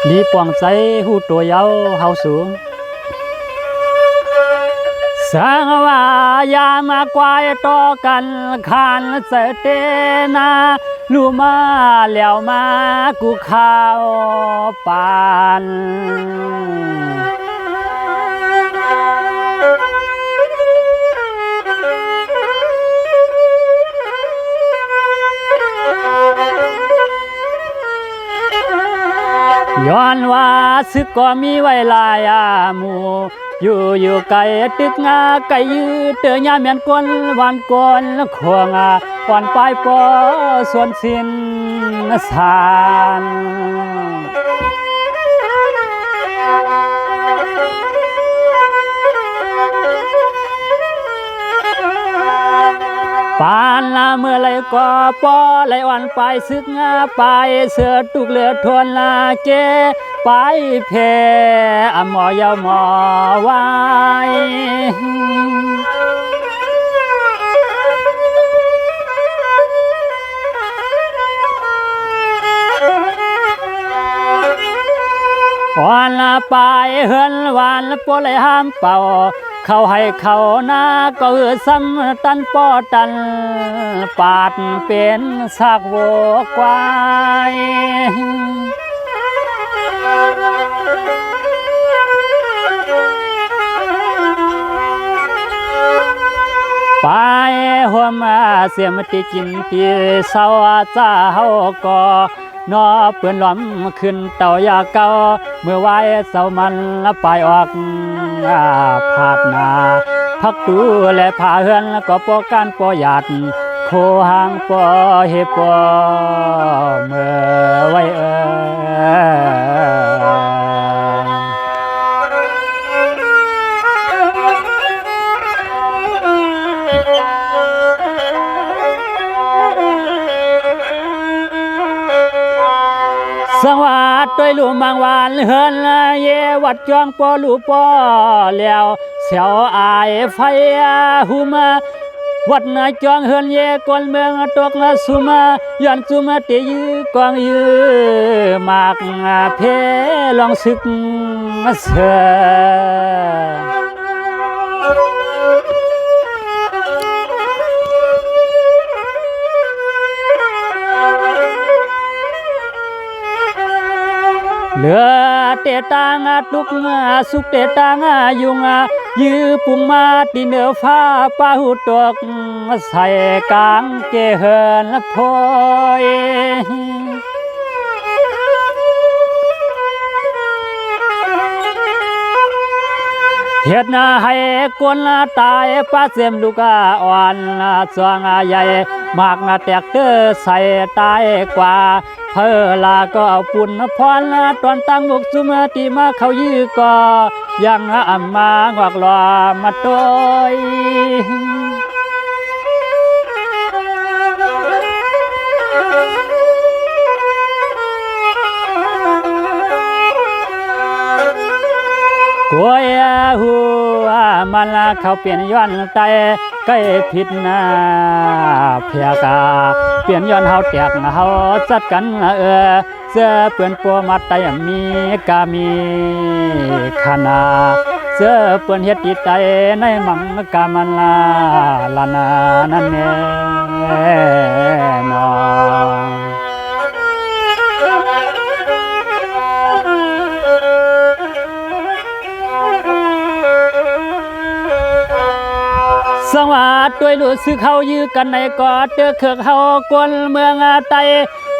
ดีปวงใจหูตัวเยาเฮาสูงสังว่ายามากวายต่อกันขานเสเตนาลูมาแล้วมากูข้าวปานย้อนว่าซึกก็มีไว้ลายหมู่อยู่ไกลตึกงาไกลยืดเตยาเมียนกวนวันกวนขวงวันปลายปอส่วนสิ้นสานปานละเมื่อไรก็ปอไหลวันไปซึกงาไปเสือตุกเลือทวนละเกไปเพหมอยาวหมอไว้วันละไปเฮือนวันละปอไหลห้ามเป่าเขาให้เขาหน้าก็ซ้ำตันปอตันปาดเป็นซากโวกวายไปหัวมาเสียมติกินตีเศร้าจ้าเฮาก็นอเปื่อนล้อมขึ้นเต่ายาเก่าเมื่อไว้เศร้ามันละไปออกผาดนาพักตูและผาเฮือนก็ปอการปอหยาดโคหางปอเฮปอเมื่อไว้สังวาดด้วยลูมังวานเฮือนเยวัดจองปอลูปอแล้วเสียวอายไฟหุมาวัดนาจองเฮือนเยกวนเมืองตกสุมาย้อนจุมาเตยืกองยืมากเพลองศึกเสือเหลือเตตางตุกสุกเตตางยุงยื้อปุ่งมาตีเนื้อฟ้าป้าหูตกใส่กลางเกเฮินพอยเหตุนาให้กวนตายป้าเสียมลูกอ่อนสวงใหญ่มากแตกเตอใส่ตายกว่าเพอลาก็เอาปุ่นพรตอนตั้งบุกสุมาตีมาเขายื้อก็ยังมางอกหลอมาตอยกวยหัวมันเขาเปลี่ยนย้อนไตใกล้ผิดนาเพียกาเปลี่ยนย้อนเฮาแตกเฮาจัดกันเสื้อเปื้อนปัวมาไตมีกามีขนาเสื้อเปื้อนเฮ็ดติดใจในมังกามันลานานั่นแน่นอนสังวาดด้วยรู้สึกเขายื้อกันในกอดเตือเขือกเขากวนเมืองไต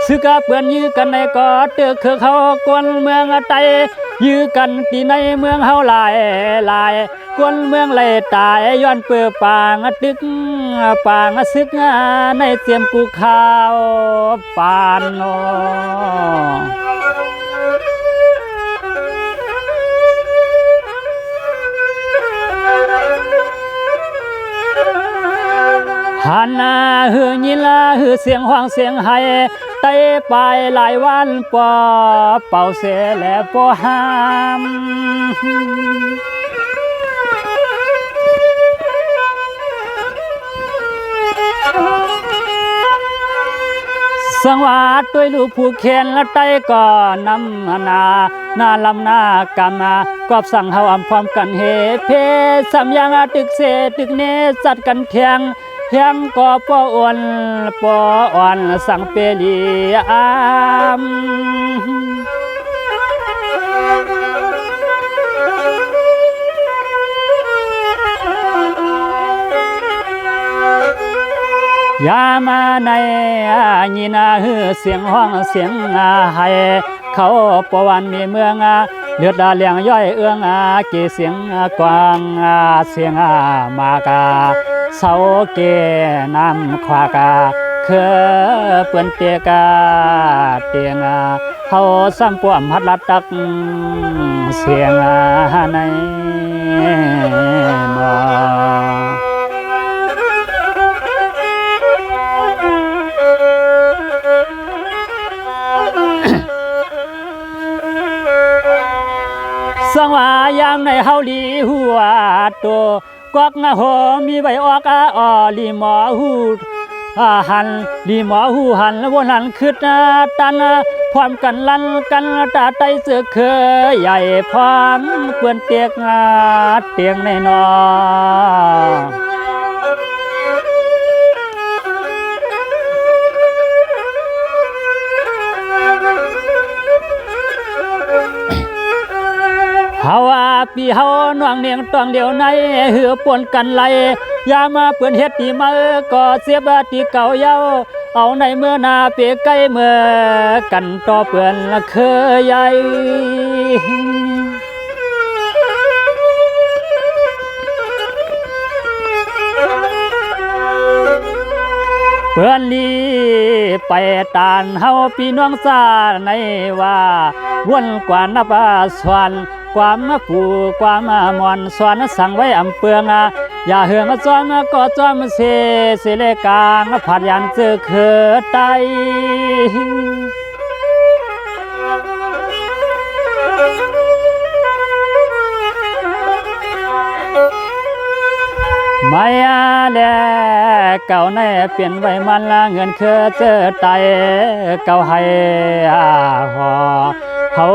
สึกเปื่อนยื้อกันในกอดเตือเขือกเขากวนเมืองไตยื้อกันที่ในเมืองเฮาหลายกวนเมืองเลยตายย้อนเปื้อปางตึกปางซึกในเตรียมกูข้าวปานโนหันหือยินละหือเสียงห้องเสียงไห้ไต่ไปหลายวันปอเป่าเสและปอหาม ส สังวาดด้วยลูกผู้เขียนและไตก่อนำนาลำนากำนากอบสั่งเฮาอำพร้อมกันเฮเพสำยังตึกเสตึกเนสัดกันเทียงก็ป้ออ่อนสังเปรีอามยามาในยินาฮือเสียงห้องเสียงให้เขาปวันมีเมืองเลือดเลี้ยงย่อยเอื้องกี่เสียงกวางเสียงมากาเสาเกน้ำควากาคือเปื่อนเตียกาเตียงเขาซ้ำป่วมหัดลัดตักเสียงในนอสังวายามในเฮาลีหัวตัวกวักโหมีใบออกลีหมอหูหันลีหมอหูหันวนหันขึ้นตันพร้อมกันลั่นกันตาไตเสือเคยใหญ่พร้อมเปื้อนเตียกเตียงในนอเฮาปีเฮาน้องเนียงต้องเดียวในเหือปวนกันไหลยามาเปื้อนเฮ็ดตีมาก็เสียบตีเก่าเย้าเอาในเมื่อนาเปียใกล้เมื่อกันต่อเปื้อนละเคยใหญ่เปื้อนนี้ไปตานเฮาพี่น้องซาในว่าวนกว่านับสวนความผูความมอนสวนสั่งไว้อำเปืองอย่าเหืองจอมก็จอมเสเลกางผัดยันเจอเขือไตไม่แลเก่าในเปลี่ยนไว้มันละเงินคือเจอไตเก่าให้หอเขา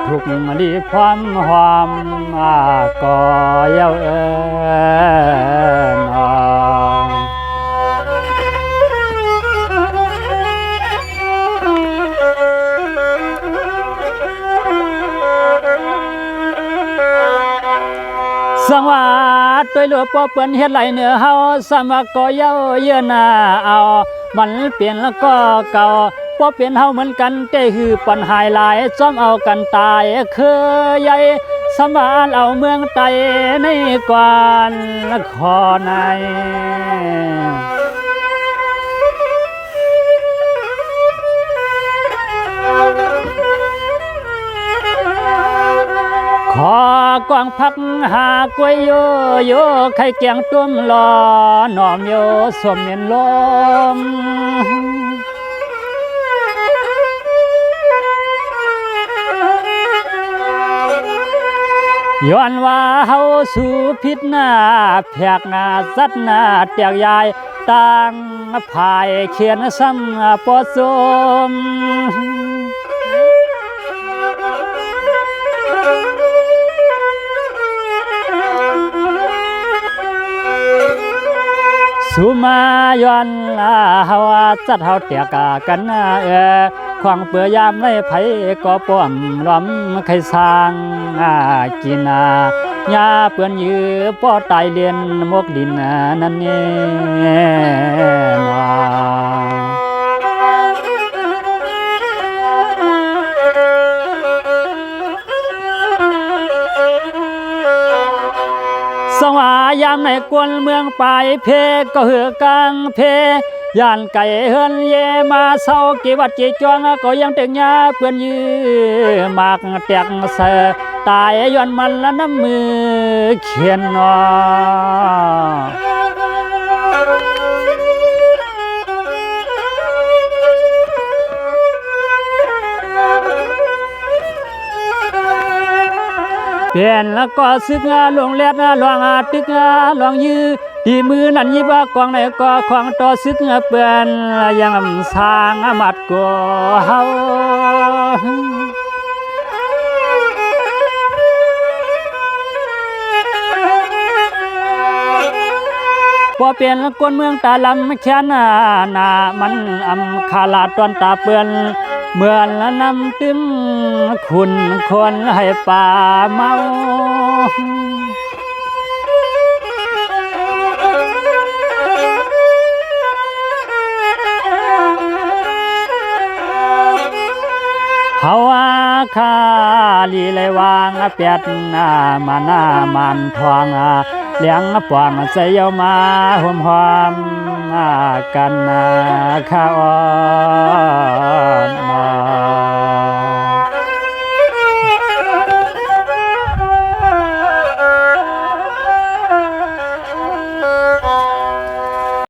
ถูกดีความหอมก็เย้านอสังวาดด้วยหลวงพ่อเปิ้นเฮ็ดไหลเหนือเฮาสมัครก็เย้าเยื่อหน้าเอามันเปลี่ยนแล้วก็เก่าบ่เปลี่ยนเฮาเหมือนกันแต่หือปัญหาหลายจ้อมเอากันตายคือใหญ่สมานเอาเมืองไตในกวนละครในขอกวางพักหากวยโยไข่เกียงตุ้มรอหน่อมโยสมเมียนลมย้อนว่าเฮาสู่พิษหน้าแพกหน้าสัตว์หน้าเตียกยายต่างภายเขียนซ้ำปอสมสุมาย้อนเฮาจัดเฮาเตียกกันขวางเปื่อยามในไผก็ป้อมล้อมไข่สร้างกินยาเปื่อนยื้อป้อตายเลียนมกดินนั่นนี่สว่ายามในกวนเมืองไปเพก็เหือกลางเพย่านไก่เฮือนเยมาเศร้ากี่วัดกี่จวงก็ยังเต็งยาเปื่อนยื้อมากแตกเสตายย้อนมันละน้ำมือเขียนนอเปลี่ยนแล้วก็ซึกลงเล็ดลองตึกลองยื้อ ที่มือนั้นยิบกองในก่อของต่อซึกเปื้อนยังสร้างมัดก่อเฮาบ่เป็นคนเมืองตาลำแค่นามันคาลาดตอนตาเปื้อนเหมือนละน้ำตึมคุณคนให้ป่าเมาเฮาคาลีเลยวางเปียดมาหน้ามันทองเลี้ยงปวงใส่เยามาห่มหอมกันข้าอ่อนมา